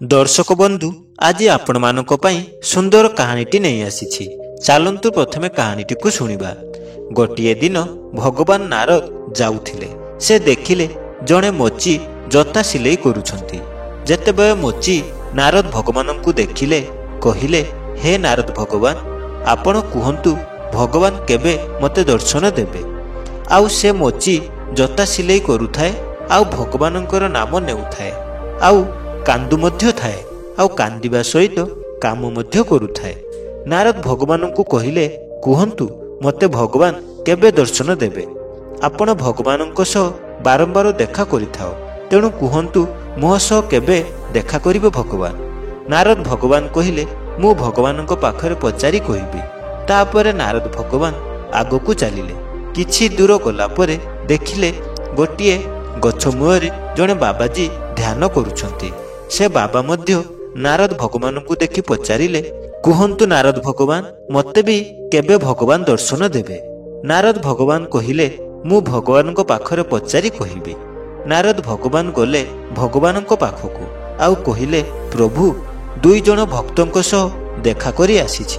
दर्शक बंधु आज आपण मानक पई सुंदर कहानीटी नहीं आसी। चलतु प्रथमे कहानीटी को शुणिबा। गोटिए दिन भगवान नारद जाउथिले, से देखिले जड़े मोची जता सिलाई करुछंती। जेतेबेले मोची नारद भगवान को देखिले कहिले, हे नारद भगवान, आपण कुहंतु भगवान केबे मते दर्शन देबे। आउ से मोची जता सिलाई करुथाए, आउ भगवानंकर नाम नेउथाए, आउ कांदु मध्य थाए, आउ कांदिबा सहित काम मध्य करुथाए। नारद भगवान को कहिले, कुहंतु मते भगवान केबे दर्शन देबे। आपण भगवान बारंबार देखा करिथाओ, तेणु कुहंतु मो सह केबे देखा करिबे भगवान। नारद भगवान कहिले, मु भगवान पाखरे पचारि कहिबी। तापरे नारद भगवान आगकू चलिले। किछि दूर गला परे देखिले गोटिए गछ मुहरे जणे बाबाजी ध्यान करुछंती। से बाबा मध्य नारद भगवान को देखि पचारिले, कुहंतु नारद भगवान, मते भी केबे भगवान दर्शन देबे। नारद भगवान कहिले, मु भगवान को पाखरे पचारि कहिबी। नारद भगवान गले भगवान को पाखकू, आउ कहिले, प्रभु दुई जण भक्तों सह देखा करी आसीछि।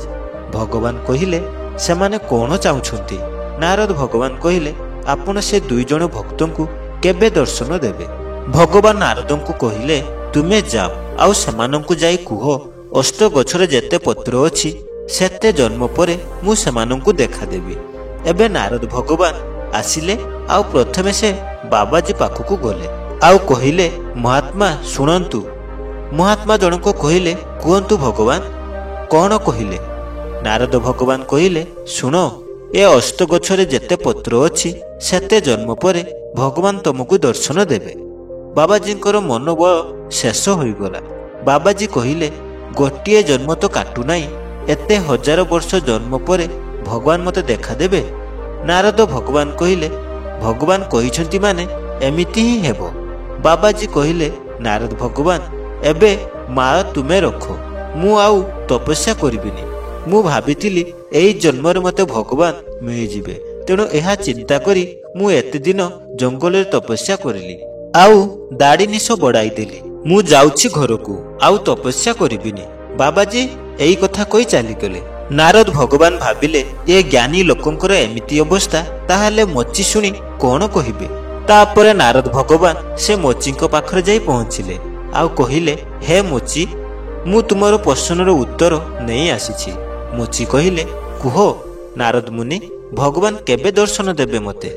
भगवान कहिले, सेमाने कोन चाहुछंती। नारद भगवान कहिले, आपण से दुई जण भक्तों को केबे दर्शन देबे। भगवान नारद को कहिले, तुमे जाओ, आउ सेमानंकु जाई कुह, अष्ट गछरे जेते पत्र अछि सेते जन्म परे मु सेमानंकु देखा देबी। एबे नारद भगवान आसिले, आउ प्रथमे से बाबाजी पाखकू गले, आउ कहिले, महात्मा शुणंतु। महात्मा जनक कहिले, कुहंतु भगवान, कौन कहिले। नारद भगवान कहिले, शुण, ए अष्ट गछरे जेते पत्र अछि सेते जन्म परे भगवान तुमको दर्शन देबे। बाबाजींकर मनोबल शेष होइगला। बाबाजी कहिले, गोटिए जन्म तो काटू नाही, एते हजार वर्ष जन्म परे भगवान मते देखा देबे। नारद भगवान कहिले, भगवान कहिछंती माने एमिति ही हेबो। बाबाजी कहिले, नारद भगवान, एबे माळ तुमे रखो, मु आउ तपस्या करिबिनी। मु भाबिथिली एई जन्मरे मते भगवान मिलि जिबे, तेणु एहा चिंता करी मु एते दिन जंगल तपस्या करिली, आउ दाढ़ी निश बड़ाई देली। मु जाउछि घरकू, आउ तपस्या करिबिनी। बाबाजी एई कथा कहि चली गले। नारद भगवान भाबिले, ए ज्ञानी लोकंकर एमिति अवस्था, ताहाले मोची सुनी कोन कहिबे। तापरे नारद भगवान से मोचीक पाखरे जाई पहुंचिले, आउ कहिले, हे मोची, मु तुमरो प्रश्नर उत्तर नहीं आसीछि। मोची कहिले, कुह नारद मुनि, भगवान केबे दर्शन देबे मते।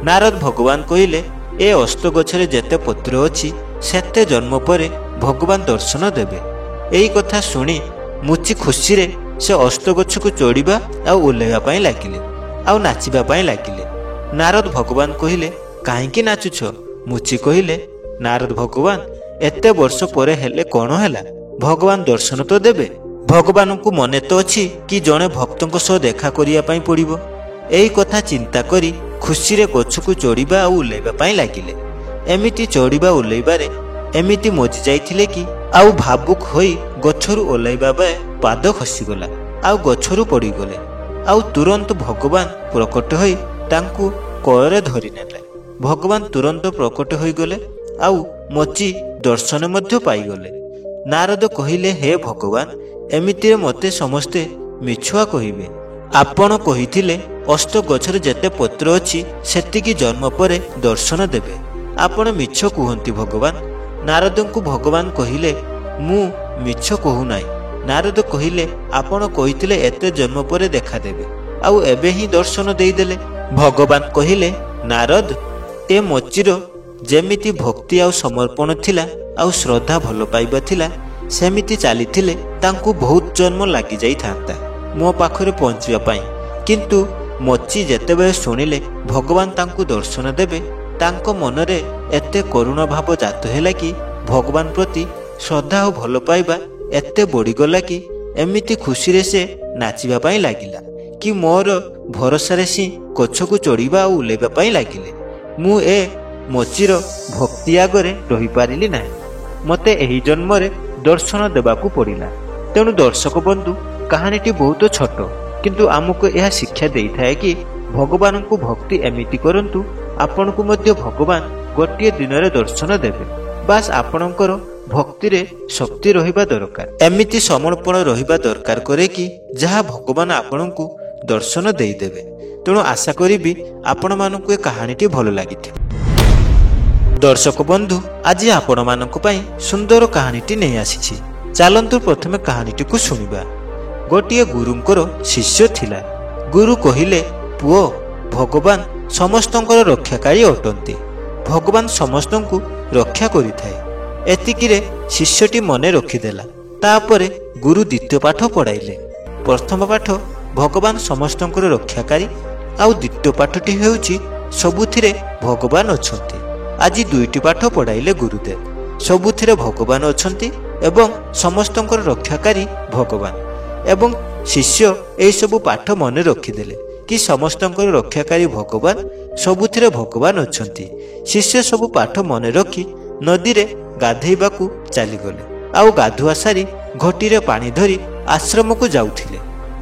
नारद भगवान कहिले, ए अष्ट गछरे जेते पत्र अछि सेते जन्म परे भगवान दर्शन देबे। एई कथा सुनी मुची खुशी रे से अष्ट गछ को चढ़िबा आ ओलेबा पई लागिले, आ नाचिबा पई लागिले। नारद भगवान कहिले, काहेकि नाचुछ। मुची कहिले, नारद भगवान, एते वर्ष परे हेले कोन हैला, भगवान दर्शन तो देबे। भगवान को मने तो अछि कि जणे भक्तों सह देखा करिया पई पड़िबो। एई कथा चिंता करी खुशी रे गछ को चढ़िबा आ ओलेबा पई लागिले। एमिति चढ़िबा ओलेबारे एमिति मजी जाइथिले कि आउ भाबुक होई गछरु ओलाइबा बे पाद खसीगला, आउ गछरु पड़ी गले। आउ तुरंत भगवान प्रकट होई तांकु कोଳରେ धरि नेले। भगवान तुरंत प्रकट होई गले, आउ मची दर्शन मध्य पाई गले। नारद कहिले, हे भगवान, एमिति मते समस्ते मिछुआ कहिबे। आपण कहिथिले अष्ट गछरे जेते पत्र अछि सेतिकी जन्म परे दर्शन देबे। आपण मिछ कुहंती भगवान। नारद को भगवान कहिले, मु मिछ कहू नाही। नारद कहिले, आपण कहिथिले एते जन्म परे देखा देबे, आउ एबे ही दर्शन देई देले। भगवान कहिले, नारद, ए मचिर जेमिति भक्ति आउ समर्पण थिला, आउ श्रद्धा भल पाइबा थिला, सेमिति चलीथिले तांकु बहुत जन्म लागि जाई थांता मो पाखरे पहुंचिबा पाई। किंतु मची जेतेबेले सुनिले भगवान तांकु दर्शन देबे, तांको मनरे एते करुणा भाव जात हैला कि भगवान प्रति श्रद्धा और भल पाइबा एते बढ़ी गला कि एमिति खुशी रे से नाचिबा पाई लागिला कि मोर भरोसा रे सी गछ को चढ़िबा और उलेबा पाई लागिले। मु ए मचीर भक्ति आगरे रही पारिली नाही, मते एही जन्म रे दर्शन देबाकू पड़िला। तेणु दर्शक बंधु, कहानीटी बहुत छोट, किंतु आमको यह शिक्षा देइथाए कि भगवान को भक्ति एमिति करंतु, आपन को मध्य भगवान गोटिए दिन रे दर्शन देबे। बास आपणकर ଭକ୍ତିରେ ଶକ୍ତି ରହିବା ଦରକାର। ଏମିତି ସମର୍ପଣ ରହିବା ଦରକାର କରେ କି ଯାହା ଭଗବାନ ଆପଣଙ୍କୁ ଦର୍ଶନ ଦେଇଦେବେ। ତେଣୁ ଆଶା କରିବି ଆପଣମାନଙ୍କୁ ଏ କାହାଣୀଟି ଭଲ ଲାଗିଥିବ। ଦର୍ଶକ ବନ୍ଧୁ, ଆଜି ଆପଣମାନଙ୍କ ପାଇଁ ସୁନ୍ଦର କାହାଣୀଟି ନେଇ ଆସିଛି। ଚାଲନ୍ତୁ ପ୍ରଥମେ କାହାଣୀଟିକୁ ଶୁଣିବା। ଗୋଟିଏ ଗୁରୁଙ୍କର ଶିଷ୍ୟ ଥିଲା। ଗୁରୁ କହିଲେ, ପୁଅ, ଭଗବାନ ସମସ୍ତଙ୍କର ରକ୍ଷାକାରୀ ଅଟନ୍ତି। ଭଗବାନ ସମସ୍ତଙ୍କୁ ରକ୍ଷା କରିଥାଏ। ଏତିକିରେ ଶିଷ୍ୟଟି ମନେ ରଖିଦେଲା। ତାପରେ ଗୁରୁ ଦ୍ୱିତୀୟ ପାଠ ପଢ଼ାଇଲେ। ପ୍ରଥମ ପାଠ ଭଗବାନ ସମସ୍ତଙ୍କର ରକ୍ଷାକାରୀ, ଆଉ ଦ୍ୱିତୀୟ ପାଠଟି ହେଉଛି ସବୁଥିରେ ଭଗବାନ ଅଛନ୍ତି। ଆଜି ଦୁଇଟି ପାଠ ପଢ଼ାଇଲେ ଗୁରୁଦେବ। ସବୁଥିରେ ଭଗବାନ ଅଛନ୍ତି ଏବଂ ସମସ୍ତଙ୍କର ରକ୍ଷାକାରୀ ଭଗବାନ। ଏବଂ ଶିଷ୍ୟ ଏହିସବୁ ପାଠ ମନେ ରଖିଦେଲେ କି ସମସ୍ତଙ୍କର ରକ୍ଷାକାରୀ ଭଗବାନ, ସବୁଥିରେ ଭଗବାନ ଅଛନ୍ତି। ଶିଷ୍ୟ ସବୁ ପାଠ ମନେ ରଖି ନଦୀରେ ଗାଧୋଇବାକୁ ଚାଲିଗଲେ। ଆଉ ଗାଧୁଆ ସାରି ଘଟିରେ ପାଣି ଧରି ଆଶ୍ରମକୁ ଯାଉଥିଲେ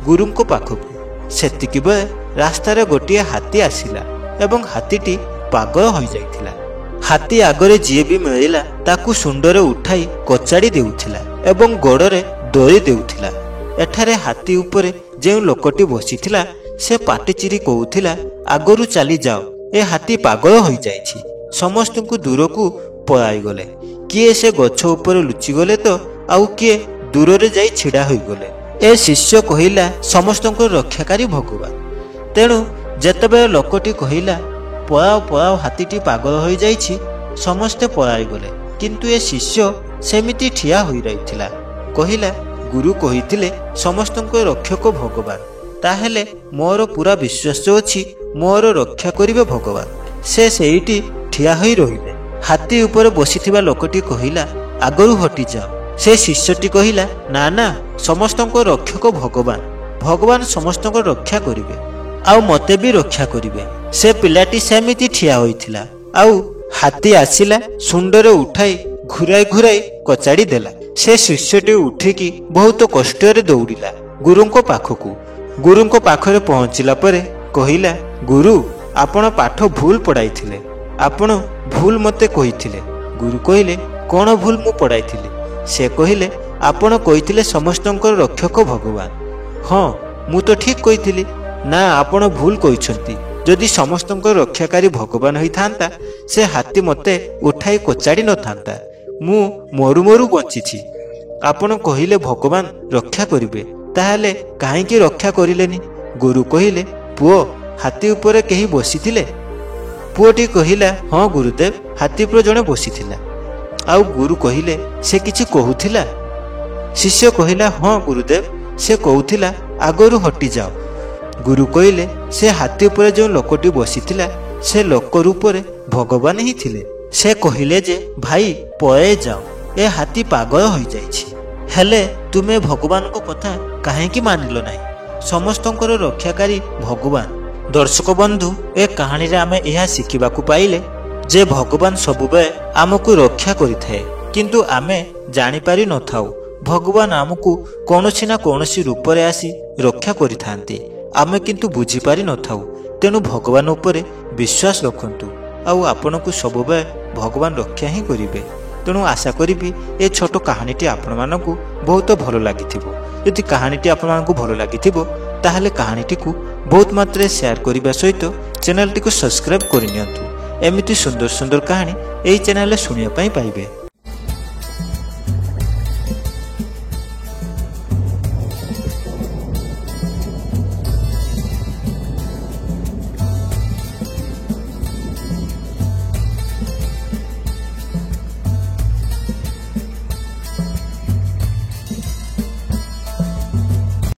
ଗୁରୁଙ୍କ ପାଖକୁ। ସେତିକିବେଳେ ରାସ୍ତାରେ ଗୋଟିଏ ହାତୀ ଆସିଲା ଏବଂ ହାତୀଟି ପାଗଳ ହୋଇଯାଇଥିଲା। ହାତୀ ଆଗରେ ଯିଏ ବି ମିଳିଲା ତାକୁ ଶୁଣ୍ଡରେ ଉଠାଇ କଚାଡ଼ି ଦେଉଥିଲା ଏବଂ ଗୋଡ଼ରେ ଦଳି ଦେଉଥିଲା। ଏଠାରେ ହାତୀ ଉପରେ ଯେଉଁ ଲୋକଟି ବସିଥିଲା ସେ ପାଟି ଚିରି କହୁଥିଲା, ଆଗରୁ ଚାଲିଯାଅ, ଏ ହାତୀ ପାଗଳ ହୋଇଯାଇଛି। ସମସ୍ତଙ୍କୁ ଦୂରକୁ ପଳାଇଗଲେ। କିଏ ସେ ଗଛ ଉପରେ ଲୁଚିଗଲେ ତ ଆଉ କିଏ ଦୂରରେ ଯାଇ ଛିଡ଼ା ହୋଇଗଲେ। ଏ ଶିଷ୍ୟ କହିଲା, ସମସ୍ତଙ୍କର ରକ୍ଷାକାରୀ ଭଗବାନ। ତେଣୁ ଯେତେବେଳେ ଲୋକଟି କହିଲା, ପଳାଅ ପଳାଅ, ହାତୀଟି ପାଗଳ ହୋଇଯାଇଛି, ସମସ୍ତେ ପଳାଇଗଲେ। କିନ୍ତୁ ଏ ଶିଷ୍ୟ ସେମିତି ଠିଆ ହୋଇ ରହିଥିଲା। କହିଲା, ଗୁରୁ କହିଥିଲେ ସମସ୍ତଙ୍କ ରକ୍ଷକ ଭଗବାନ। ତାହେଲେ ମୋର ପୁରା ବିଶ୍ୱାସ ଅଛି ମୋର ରକ୍ଷା କରିବେ ଭଗବାନ। ସେ ସେଇଠି ଠିଆ ହୋଇ ରହିଲେ। ହାତୀ ଉପରେ ବସିଥିବା ଲୋକଟି କହିଲା, ଆଗରୁ ହଟିଯାଅ। ସେ ଶିଷ୍ୟଟି କହିଲା, ନା ନା, ସମସ୍ତଙ୍କ ରକ୍ଷକ ଭଗବାନ। ଭଗବାନ ସମସ୍ତଙ୍କ ରକ୍ଷା କରିବେ ଆଉ ମୋତେ ବି ରକ୍ଷା କରିବେ। ସେ ପିଲାଟି ସେମିତି ଠିଆ ହୋଇଥିଲା। ଆଉ ହାତୀ ଆସିଲା, ଶୁଣ୍ଡରେ ଉଠାଇ ଘୁରାଇ ଘୁରାଇ କଚାଡ଼ି ଦେଲା। ସେ ଶିଷ୍ୟଟି ଉଠିକି ବହୁତ କଷ୍ଟରେ ଦୌଡ଼ିଲା ଗୁରୁଙ୍କ ପାଖକୁ। ଗୁରୁଙ୍କ ପାଖରେ ପହଞ୍ଚିଲା ପରେ କହିଲା, ଗୁରୁ, ଆପଣ ପାଠ ଭୁଲ ପଢ଼ାଇଥିଲେ। ଆପଣ ଭୁଲ ମୋତେ କହିଥିଲେ। ଗୁରୁ କହିଲେ, କ'ଣ ଭୁଲ ମୁଁ ପଢ଼ାଇଥିଲି? ସେ କହିଲେ, ଆପଣ କହିଥିଲେ ସମସ୍ତଙ୍କର ରକ୍ଷକ ଭଗବାନ। ହଁ, ମୁଁ ତ ଠିକ୍ କହିଥିଲି। ନା, ଆପଣ ଭୁଲ କହିଛନ୍ତି। ଯଦି ସମସ୍ତଙ୍କର ରକ୍ଷାକାରୀ ଭଗବାନ ହୋଇଥାନ୍ତା ସେ ହାତୀ ମୋତେ ଉଠାଇ କଚାଡ଼ି ନଥାନ୍ତା। ମୁଁ ମରୁ ମରୁ ବଞ୍ଚିଛି। ଆପଣ କହିଲେ ଭଗବାନ ରକ୍ଷା କରିବେ, ତାହେଲେ କାହିଁକି ରକ୍ଷା କରିଲେନି? ଗୁରୁ କହିଲେ, ପୁଅ, ହାତୀ ଉପରେ କେହି ବସିଥିଲେ? ପୁଅଟି କହିଲା, ହଁ ଗୁରୁଦେବ, ହାତୀ ଉପରେ ଜଣେ ବସିଥିଲା। ଆଉ ଗୁରୁ କହିଲେ, ସେ କିଛି କହୁଥିଲା? ଶିଷ୍ୟ କହିଲା, ହଁ ଗୁରୁଦେବ, ସେ କହୁଥିଲା, ଆଗରୁ ହଟିଯାଅ। ଗୁରୁ କହିଲେ, ସେ ହାତୀ ଉପରେ ଯେଉଁ ଲୋକଟି ବସିଥିଲା ସେ ଲୋକ ରୂପରେ ଭଗବାନ ହିଁ ଥିଲେ। ସେ କହିଲେ ଯେ, ଭାଇ ପଳାଇ ଯାଅ, ଏ ହାତୀ ପାଗଳ ହୋଇଯାଇଛି। ହେଲେ ତୁମେ ଭଗବାନଙ୍କ କଥା କାହିଁକି ମାନିଲ ନାହିଁ? ସମସ୍ତଙ୍କର ରକ୍ଷାକାରୀ ଭଗବାନ। ଦର୍ଶକ ବନ୍ଧୁ, ଏ କାହାଣୀରେ ଆମେ ଏହା ଶିଖିବାକୁ ପାଇଲେ ଯେ ଭଗବାନ ସବୁବେଳେ ଆମକୁ ରକ୍ଷା କରିଥାଏ, କିନ୍ତୁ ଆମେ ଜାଣିପାରି ନଥାଉ। ଭଗବାନ ଆମକୁ କୌଣସି ନା କୌଣସି ରୂପରେ ଆସି ରକ୍ଷା କରିଥାନ୍ତି, ଆମେ କିନ୍ତୁ ବୁଝିପାରି ନଥାଉ। ତେଣୁ ଭଗବାନ ଉପରେ ବିଶ୍ୱାସ ରଖନ୍ତୁ ଆଉ ଆପଣଙ୍କୁ ସବୁବେଳେ ଭଗବାନ ରକ୍ଷା ହିଁ କରିବେ। ତେଣୁ ଆଶା କରିବି ଏ ଛୋଟ କାହାଣୀଟି ଆପଣମାନଙ୍କୁ ବହୁତ ଭଲ ଲାଗିଥିବ। ଯଦି କାହାଣୀଟି ଆପଣମାନଙ୍କୁ ଭଲ ଲାଗିଥିବ ତାହେଲେ କାହାଣୀଟିକୁ ବହୁତ ମାତ୍ରାରେ ସେୟାର କରିବା ସହିତ ଚ୍ୟାନେଲଟିକୁ ସବସ୍କ୍ରାଇବ୍ କରିନିଅନ୍ତୁ। ଏମିତି ସୁନ୍ଦର ସୁନ୍ଦର କାହାଣୀ ଏହି ଚ୍ୟାନେଲରେ ଶୁଣିବା ପାଇଁ ପାଇବେ।